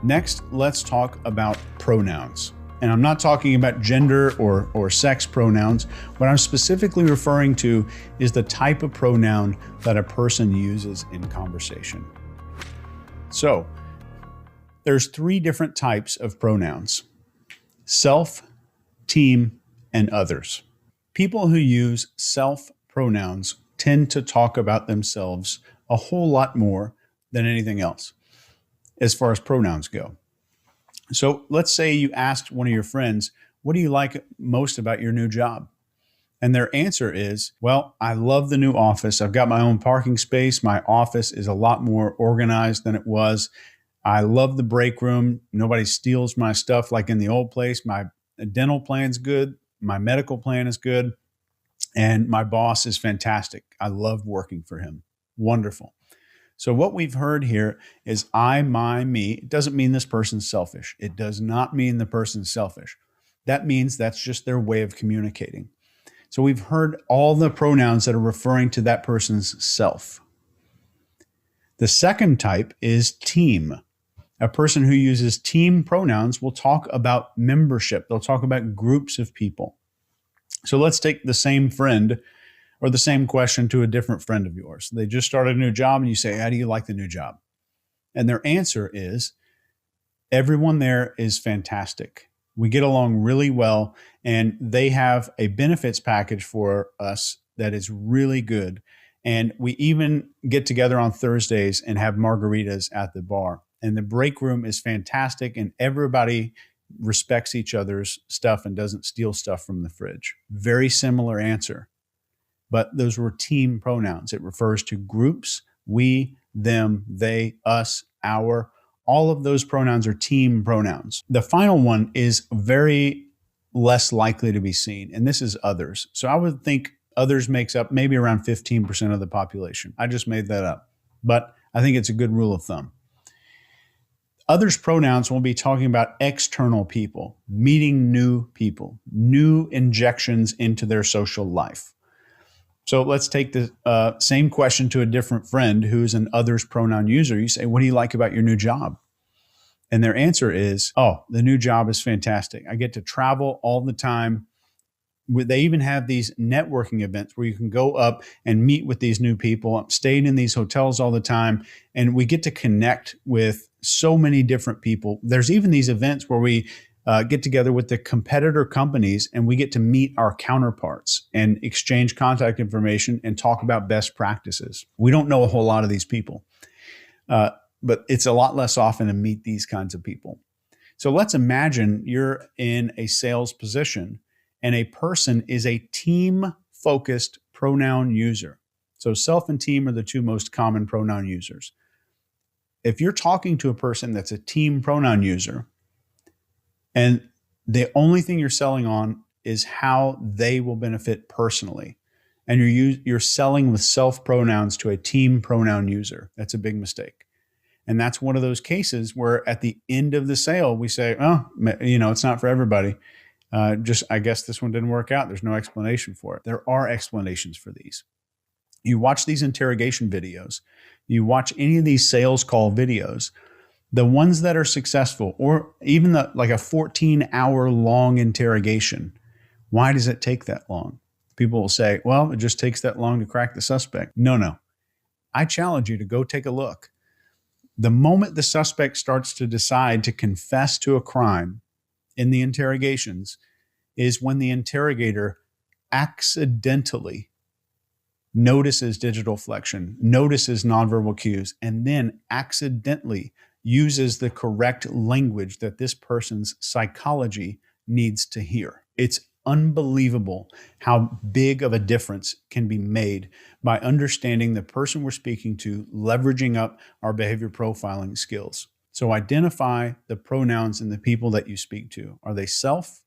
Next, let's talk about pronouns. And I'm not talking about gender or sex pronouns. What I'm specifically referring to is the type of pronoun that a person uses in conversation. So, there's 3 different types of pronouns: self, team, and others. People who use self pronouns tend to talk about themselves a whole lot more than anything else as far as pronouns go. So let's say you asked one of your friends, what do you like most about your new job? And their answer is, well, I love the new office. I've got my own parking space. My office is a lot more organized than it was. I love the break room. Nobody steals my stuff like in the old place. My dental plan's good. My medical plan is good. And my boss is fantastic. I love working for him. Wonderful. So what we've heard here is I, my, me. It doesn't mean this person's selfish. It does not mean the person's selfish. That means that's just their way of communicating. So we've heard all the pronouns that are referring to that person's self. The second type is team. A person who uses team pronouns will talk about membership. They'll talk about groups of people. So let's take the same friend or the same question to a different friend of yours. They just started a new job and you say, how do you like the new job? And their answer is, everyone there is fantastic. We get along really well and they have a benefits package for us that is really good. And we even get together on Thursdays and have margaritas at the bar. And the break room is fantastic and everybody respects each other's stuff and doesn't steal stuff from the fridge. Very similar answer. But those were team pronouns. It refers to groups, we, them, they, us, our. All of those pronouns are team pronouns. The final one is very less likely to be seen, and this is others. So I would think others makes up maybe around 15% of the population. I just made that up, but I think it's a good rule of thumb. Others pronouns will be talking about external people, meeting new people, new injections into their social life. So let's take the same question to a different friend who's an others pronoun user. You say, what do you like about your new job? And their answer is, oh, the new job is fantastic. I get to travel all the time. They even have these networking events where you can go up and meet with these new people. I'm staying in these hotels all the time, and we get to connect with so many different people. There's even these events where we get together with the competitor companies and we get to meet our counterparts and exchange contact information and talk about best practices. We don't know a whole lot of these people, but it's a lot less often to meet these kinds of people. So let's imagine you're in a sales position and a person is a team-focused pronoun user. So self and team are the 2 most common pronoun users. If you're talking to a person that's a team pronoun user, and the only thing you're selling on is how they will benefit personally, and you're selling with self pronouns to a team pronoun user, that's a big mistake. And that's one of those cases where at the end of the sale, we say, oh, it's not for everybody. I guess this one didn't work out. There's no explanation for it. There are explanations for these. You watch these interrogation videos, you watch any of these sales call videos, the ones that are successful, or even like a 14-hour long interrogation. Why does it take that long? People will say, well, it just takes that long to crack the suspect. No. I challenge you to go take a look. The moment the suspect starts to decide to confess to a crime in the interrogations is when the interrogator accidentally notices digital flexion, notices nonverbal cues, and then accidentally uses the correct language that this person's psychology needs to hear. It's unbelievable how big of a difference can be made by understanding the person we're speaking to, leveraging up our behavior profiling skills. So identify the pronouns in the people that you speak to. Are they self,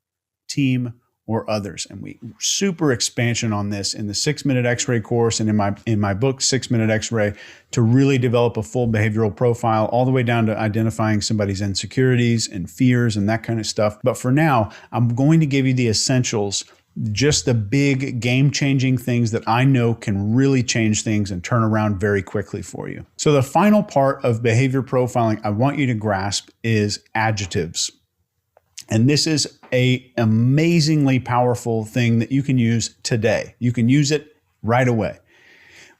team, or others? And we super expansion on this in the 6-minute X-ray course and in my book, 6-Minute X-Ray, to really develop a full behavioral profile all the way down to identifying somebody's insecurities and fears and that kind of stuff. But for now, I'm going to give you the essentials just the big game-changing things that I know can really change things and turn around very quickly for you. So the final part of behavior profiling I want you to grasp is adjectives. And this is an amazingly powerful thing that you can use today. You can use it right away.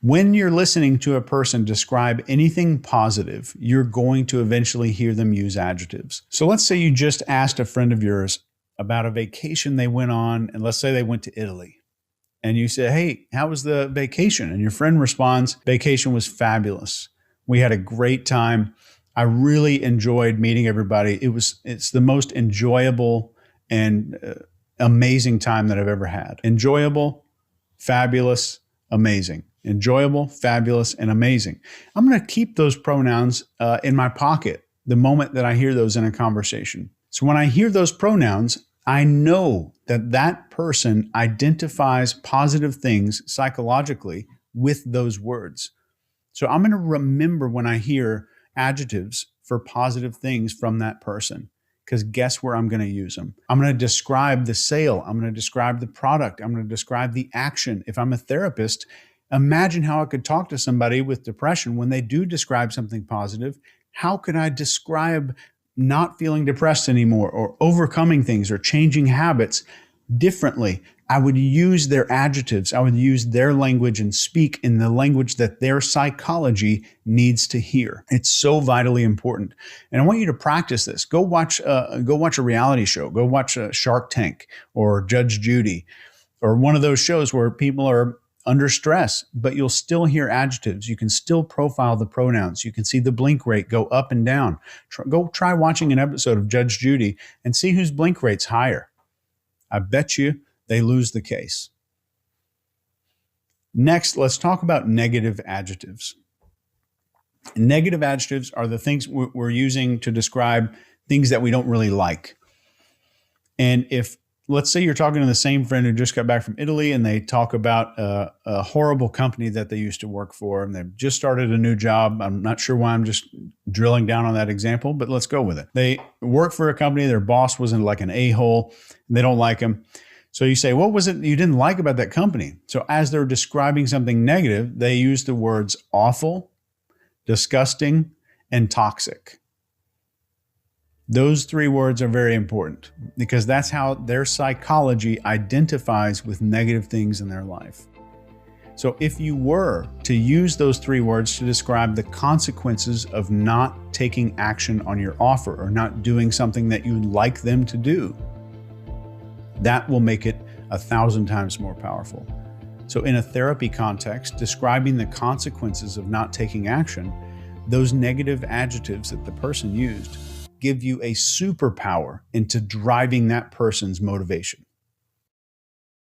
When you're listening to a person describe anything positive, you're going to eventually hear them use adjectives. So let's say you just asked a friend of yours about a vacation they went on, and let's say they went to Italy. And you say, hey, how was the vacation? And your friend responds, vacation was fabulous. We had a great time. I really enjoyed meeting everybody. It's the most enjoyable and amazing time that I've ever had. Enjoyable, fabulous, amazing. Enjoyable, fabulous, and amazing. I'm going to keep those pronouns in my pocket the moment that I hear those in a conversation. So when I hear those pronouns, I know that that person identifies positive things psychologically with those words. So I'm going to remember when I hear adjectives for positive things from that person, because guess where I'm going to use them? I'm going to describe the sale. I'm going to describe the product. I'm going to describe the action. If I'm a therapist, imagine how I could talk to somebody with depression when they do describe something positive. How could I describe not feeling depressed anymore, or overcoming things, or changing habits differently? I would use their adjectives. I would use their language and speak in the language that their psychology needs to hear. It's so vitally important. And I want you to practice this. Go watch a reality show. Go watch Shark Tank or Judge Judy, or one of those shows where people are under stress, but you'll still hear adjectives. You can still profile the pronouns. You can see the blink rate go up and down. Go try watching an episode of Judge Judy and see whose blink rate's higher. I bet you they lose the case. Next, let's talk about negative adjectives. Negative adjectives are the things we're using to describe things that we don't really like. And if, let's say you're talking to the same friend who just got back from Italy, and they talk about a horrible company that they used to work for, and they've just started a new job. I'm not sure why I'm just drilling down on that example, but let's go with it. They work for a company. Their boss was like an a-hole, and they don't like him. So you say, what was it you didn't like about that company? So as they're describing something negative, they use the words awful, disgusting, and toxic. Those three words are very important because that's how their psychology identifies with negative things in their life. So if you were to use those three words to describe the consequences of not taking action on your offer or not doing something that you'd like them to do, that will make it 1,000 times more powerful. So in a therapy context, describing the consequences of not taking action, those negative adjectives that the person used give you a superpower into driving that person's motivation.